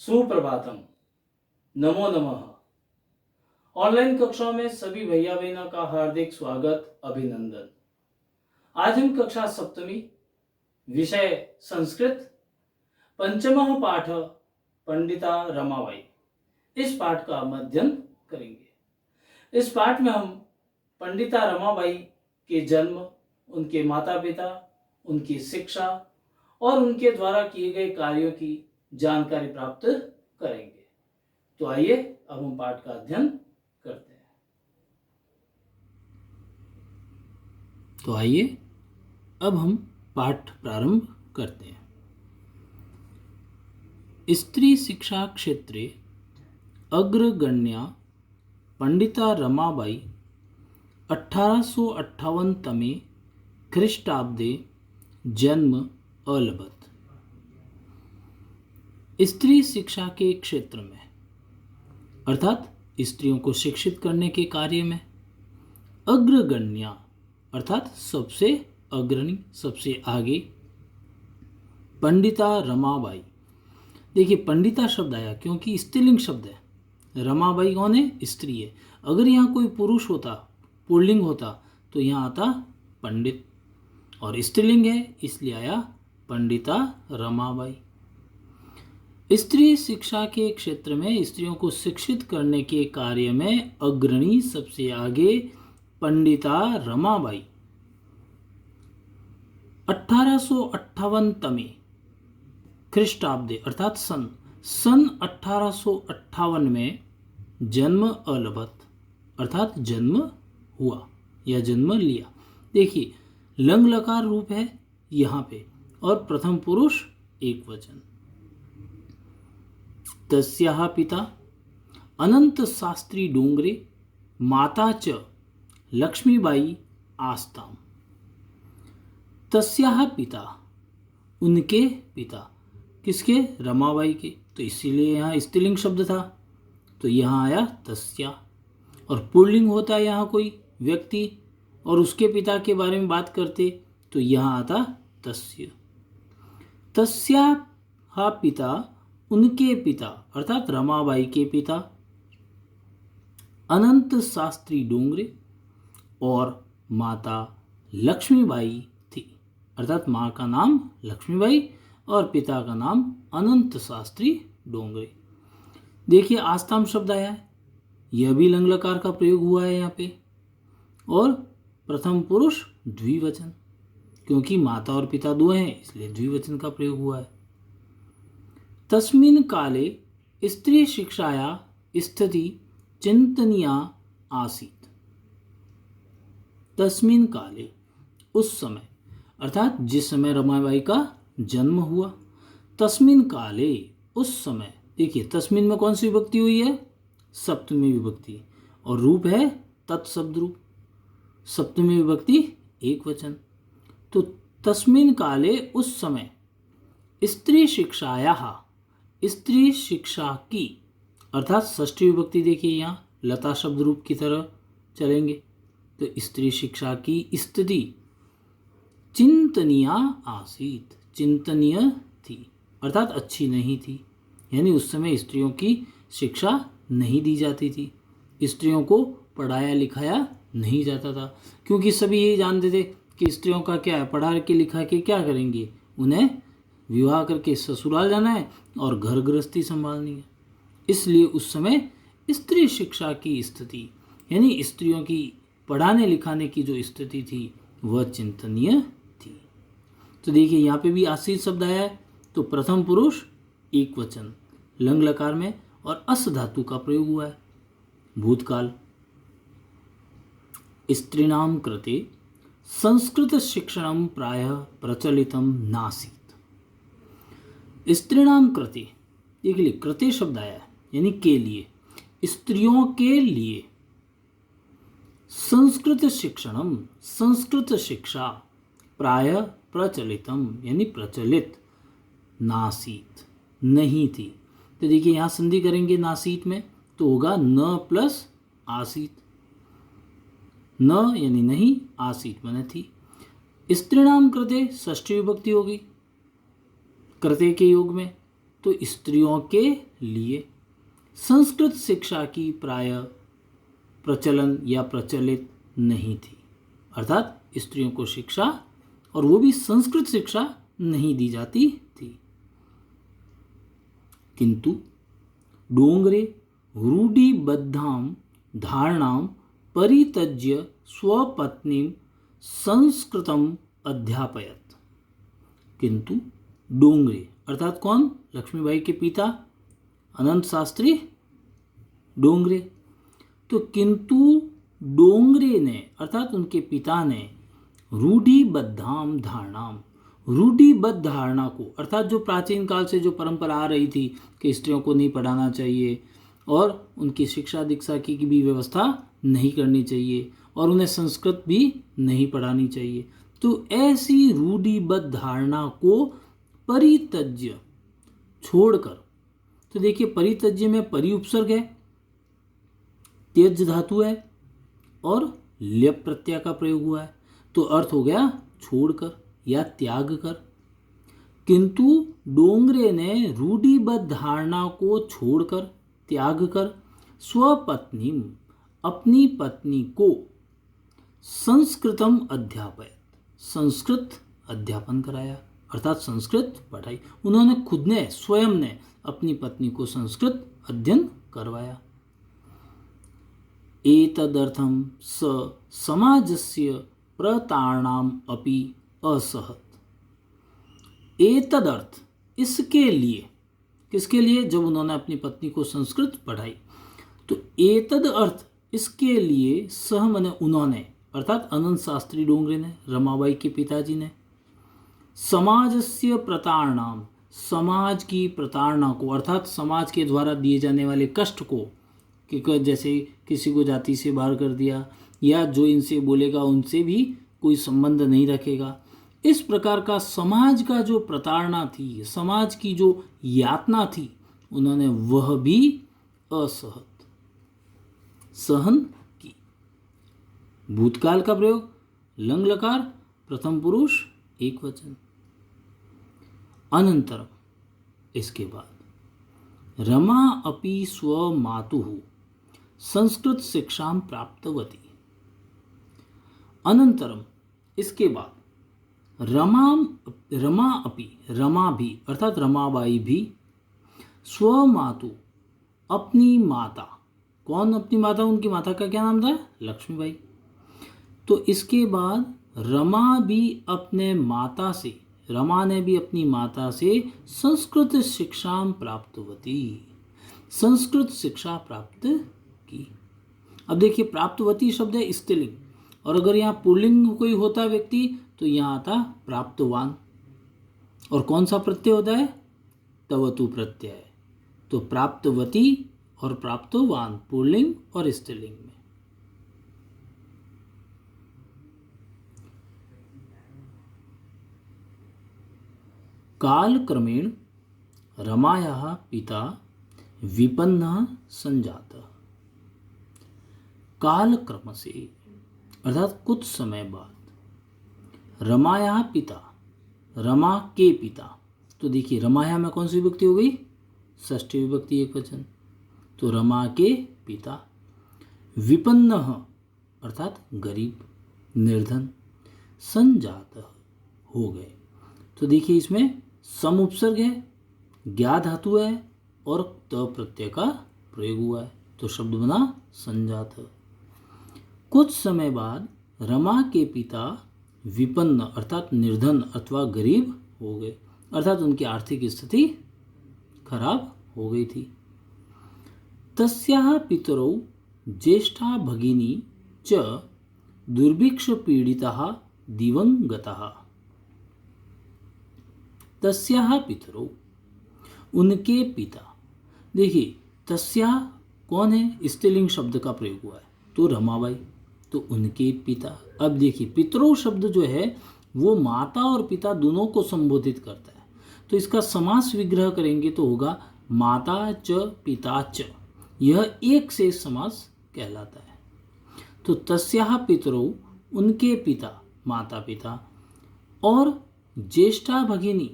सुप्रभातम। नमो नमः। ऑनलाइन कक्षाओं में सभी भैया बहनों का हार्दिक स्वागत, अभिनंदन। आज हम कक्षा सप्तमी, विषय संस्कृत, पंचमः पाठ पंडिता रमाबाई, इस पाठ का अध्ययन करेंगे। इस पाठ में हम पंडिता रमाबाई के जन्म, उनके माता पिता, उनकी शिक्षा और उनके द्वारा किए गए कार्यों की जानकारी प्राप्त करेंगे। तो आइए अब हम पाठ का अध्ययन करते हैं। तो आइए अब हम पाठ प्रारंभ करते हैं। स्त्री शिक्षा क्षेत्रे अग्रगण्या पंडिता रमाबाई 1858 तमे ख्रीष्टाब्दे जन्म अलभत। स्त्री शिक्षा के क्षेत्र में अर्थात स्त्रियों को शिक्षित करने के कार्य में अग्रगण्या अर्थात सबसे अग्रणी, सबसे आगे पंडिता रमाबाई। देखिए पंडिता शब्द आया क्योंकि स्त्रीलिंग शब्द है। रमाबाई कौन है? स्त्री है। अगर यहाँ कोई पुरुष होता, पुल्लिंग होता, तो यहाँ आता पंडित, और स्त्रीलिंग है इसलिए आया पंडिता रमाबाई। स्त्री शिक्षा के क्षेत्र में स्त्रियों को शिक्षित करने के कार्य में अग्रणी, सबसे आगे पंडिता रमाबाई 1858 तमे ख्रीष्टाब्दे अर्थात सन 1858 में जन्म अलभत अर्थात जन्म हुआ या जन्म लिया। देखिए लंग लकार रूप है यहाँ पे और प्रथम पुरुष एक वचन। तस्याः पिता अनंत शास्त्री डोंगरे, माता च लक्ष्मीबाई आस्ताम। तस्याः पिता उनके पिता, किसके? रमाबाई के, तो इसीलिए यहाँ स्त्रीलिंग शब्द था, तो यहाँ आया तस्या। और पुल्लिंग होता है यहाँ कोई व्यक्ति और उसके पिता के बारे में बात करते, तो यहाँ आता तस्य। तस्याः पिता उनके पिता अर्थात रमाबाई के पिता अनंत शास्त्री डोंगरे और माता लक्ष्मीबाई थी, अर्थात माँ का नाम लक्ष्मीबाई और पिता का नाम अनंत शास्त्री डोंगरे। देखिए आस्ताम शब्द आया है, यह भी लंग लकार का प्रयोग हुआ है यहाँ पे, और प्रथम पुरुष द्विवचन, क्योंकि माता और पिता दो हैं इसलिए द्विवचन का प्रयोग हुआ है। तस्मिन् काले स्त्री शिक्षाया स्थिति चिंतनीया आसीत। तस्मिन् काले उस समय, अर्थात जिस समय रमाबाई का जन्म हुआ, तस्मिन् काले उस समय। देखिए तस्मिन में कौन सी विभक्ति हुई है? सप्तमी विभक्ति, और रूप है तत्शब्द रूप। सप्तमी विभक्ति एक वचन, तो तस्मिन् काले उस समय स्त्री शिक्षाया स्त्री शिक्षा की अर्थात षष्ठी विभक्ति। देखिए यहाँ लता शब्द रूप की तरह चलेंगे, तो स्त्री शिक्षा की स्थिति चिंतनीय आसीत, चिंतनीय थी अर्थात अच्छी नहीं थी, यानी उस समय स्त्रियों की शिक्षा नहीं दी जाती थी, स्त्रियों को पढ़ाया लिखाया नहीं जाता था, क्योंकि सभी यही जानते थे कि स्त्रियों का क्या है, पढ़ा के लिखा के क्या करेंगे, उन्हें विवाह करके ससुराल जाना है और घर गृहस्थी संभालनी है। इसलिए उस समय स्त्री शिक्षा की स्थिति यानी स्त्रियों की पढ़ाने लिखाने की जो स्थिति थी वह चिंतनीय थी। तो देखिए यहाँ पे भी आसीत शब्द आया है, तो प्रथम पुरुष एक वचन लंग लकार में और अस धातु का प्रयोग हुआ है। भूतकाल स्त्रीणाम कृते संस्कृत शिक्षणम प्रायः प्रचलितम नासीत। स्त्रीणाम कृते, देख ली कृते शब्द आया है यानी के लिए, स्त्रियों के लिए संस्कृत शिक्षणम संस्कृत शिक्षा प्रायः प्रचलितम यानी प्रचलित नासीत नहीं थी। तो देखिए यहाँ संधि करेंगे नासीत में, तो होगा न प्लस आसीत, न यानी नहीं, आसीत माने थी। स्त्रीणाम कृते षष्ठी विभक्ति होगी कृते के योग में, तो स्त्रियों के लिए संस्कृत शिक्षा की प्राय प्रचलन या प्रचलित नहीं थी। अर्थात स्त्रियों को शिक्षा, और वो भी संस्कृत शिक्षा, नहीं दी जाती थी। किंतु डोंगरे रूढ़िबद्धां धारणां परित्यज्य स्वपत्नीं संस्कृतम अध्यापयत। किंतु डोंगरे अर्थात कौन? लक्ष्मीबाई के पिता अनंत शास्त्री डोंगरे। तो किंतु डोंगरे ने अर्थात उनके पिता ने रूढ़िबद्धाम धारणाम, रूढ़िबद्ध धारणा को, अर्थात जो प्राचीन काल से जो परंपरा आ रही थी कि स्त्रियों को नहीं पढ़ाना चाहिए और उनकी शिक्षा दीक्षा की भी व्यवस्था नहीं करनी चाहिए और उन्हें संस्कृत भी नहीं पढ़ानी चाहिए, तो ऐसी रूढ़िबद्ध धारणा को परित्यज्य, छोड़कर, तो देखिए परित्यज्य में परि उपसर्ग है, त्यज धातु है और ल्यप प्रत्यय का प्रयोग हुआ है, तो अर्थ हो गया छोड़कर या त्याग कर। किंतु डोंगरे ने रूढ़िबद्ध धारणा को छोड़कर, त्याग कर, स्वपत्नी, अपनी पत्नी को संस्कृतम अध्यापयत, संस्कृत अध्यापन कराया, अर्थात संस्कृत पढ़ाई। उन्होंने खुद ने, स्वयं ने अपनी पत्नी को संस्कृत अध्ययन करवाया। एतदर्थं स समाजस्य प्रतारणाम अपि असहत। एतदर्थ, इसके लिए, किसके लिए? जब उन्होंने अपनी पत्नी को संस्कृत पढ़ाई, तो एतद अर्थ, इसके लिए, सह मने उन्होंने, अर्थात अनंत शास्त्री डोंगरे ने, रमाबाई के पिताजी ने, समाजस्य प्रतारणाम, समाज की प्रताड़ना को, अर्थात समाज के द्वारा दिए जाने वाले कष्ट को, कि जैसे किसी को जाति से बाहर कर दिया या जो इनसे बोलेगा उनसे भी कोई संबंध नहीं रखेगा, इस प्रकार का समाज का जो प्रताड़ना थी, समाज की जो यातना थी, उन्होंने वह भी असहत, सहन की। भूतकाल का प्रयोग लंग लकार, प्रथम पुरुष एक वचन। अनंतरम, इसके बाद, रमा अपि स्वमातुः संस्कृत शिक्षां प्राप्तवती। अनंतरम, इसके बाद, रमा अपि, रमा भी, अर्थात रमाबाई भी, स्वमातु, अपनी माता, कौन अपनी माता? उनकी माता का क्या नाम था? लक्ष्मीबाई। तो इसके बाद रमा भी अपने माता से, रमा ने भी अपनी माता से संस्कृत शिक्षा प्राप्तवती, संस्कृत शिक्षा प्राप्त की। अब देखिए प्राप्तवती शब्द है स्त्रीलिंग, और अगर यहाँ पुल्लिंग कोई होता व्यक्ति तो यहाँ आता प्राप्तवान, और कौन सा प्रत्यय होता है? तवतु प्रत्यय। तो प्राप्तवती और प्राप्तवान पुल्लिंग और स्त्रीलिंग में। कालक्रमेण रमायाः पिता विपन्नः संजातः। कालक्रम से, अर्थात कुछ समय बाद, रमायाः पिता, रमा के पिता, तो देखिए रमाया में कौन सी विभक्ति हो गई? षष्ठी विभक्ति एक वचन, तो रमा के पिता, विपन्नः अर्थात गरीब, निर्धन, संजातः हो गए। तो देखिए इसमें सम उपसर्ग है, ज्ञा धातु है और त प्रत्यय का प्रयोग हुआ है, तो शब्द बना संजात। कुछ समय बाद रमा के पिता विपन्न अर्थात निर्धन अथवा गरीब हो गए, अर्थात उनकी आर्थिक स्थिति खराब हो गई थी। तस्याः पितरौ ज्येष्ठा भगिनी च दुर्भिक्ष पीड़िताः दिवंगताः। तस्याः पितरौ, उनके पिता, देखिए तस्या कौन है? स्त्रीलिंग शब्द का प्रयोग हुआ है, तो रमाबाई, तो उनके पिता। अब देखिए पितरौ शब्द जो है वो माता और पिता दोनों को संबोधित करता है, तो इसका समास विग्रह करेंगे तो होगा माता च पिता च, यह एक से समास कहलाता है। तो तस्याः पितरौ, उनके पिता, माता पिता, और ज्येष्ठा भगिनी,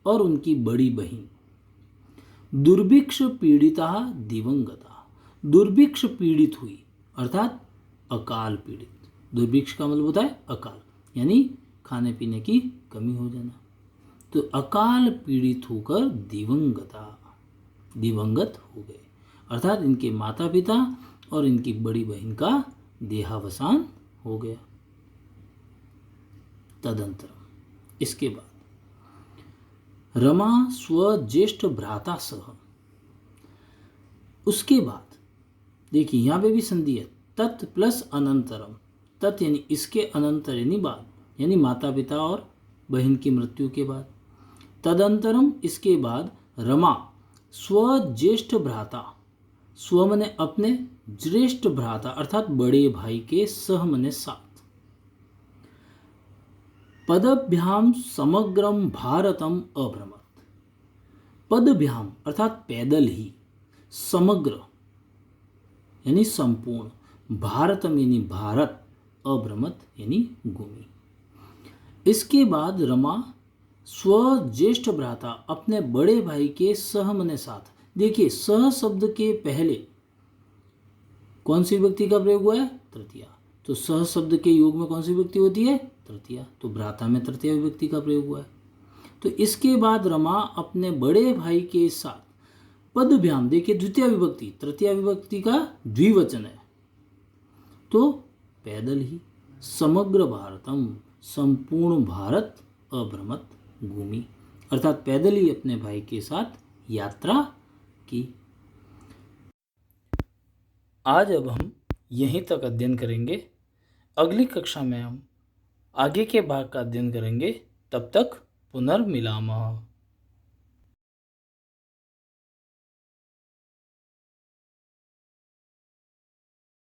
और उनकी बड़ी बहन, दुर्भिक्ष पीड़िता दिवंगता, दुर्भिक्ष पीड़ित हुई अर्थात अकाल पीड़ित। दुर्भिक्ष का मतलब होता है अकाल, यानी खाने पीने की कमी हो जाना। तो अकाल पीड़ित होकर दिवंगत हो गए, अर्थात इनके माता पिता और इनकी बड़ी बहन का देहावसान हो गया। तदंतरम, इसके बाद रमा स्वज्येष्ठ भ्राता सह, उसके बाद देखिए यहाँ पे भी संधि है, तत् प्लस अनंतरम। तत् यानी इसके, अनंतर यानी बाद, यानी माता पिता और बहन की मृत्यु के बाद। तदंतरम, इसके बाद रमा स्वज्येष्ठ भ्राता, स्व मने अपने, ज्येष्ठ भ्राता अर्थात बड़े भाई के, सह मने साथ, पदभ्याम समग्रम भारतम अभ्रमत। पदभ्याम अर्थात पैदल ही, समग्र यानी संपूर्ण, भारतम यानी भारत, अभ्रमत यानी घूमी। इसके बाद रमा स्वज्येष्ठ भ्राता अपने बड़े भाई के, सह मने साथ। देखिए सह शब्द के पहले कौन सी विभक्ति का प्रयोग हुआ है? तृतीया। तो सह शब्द के योग में कौन सी विभक्ति होती है? तृतीया। तो भ्राता में तृतीया विभक्ति का प्रयोग हुआ है। तो इसके बाद रमा अपने बड़े भाई के साथ, पदभ्याम देखिए द्वितीय विभक्ति, तृतीय विभक्ति का द्विवचन है, तो पैदल ही, समग्र भारतम संपूर्ण भारत, अभ्रमत घूमी, अर्थात पैदल ही अपने भाई के साथ यात्रा की। आज अब हम यहीं तक अध्ययन करेंगे। अगली कक्षा में हम आगे के भाग का अध्ययन करेंगे। तब तक पुनर्मिलामः।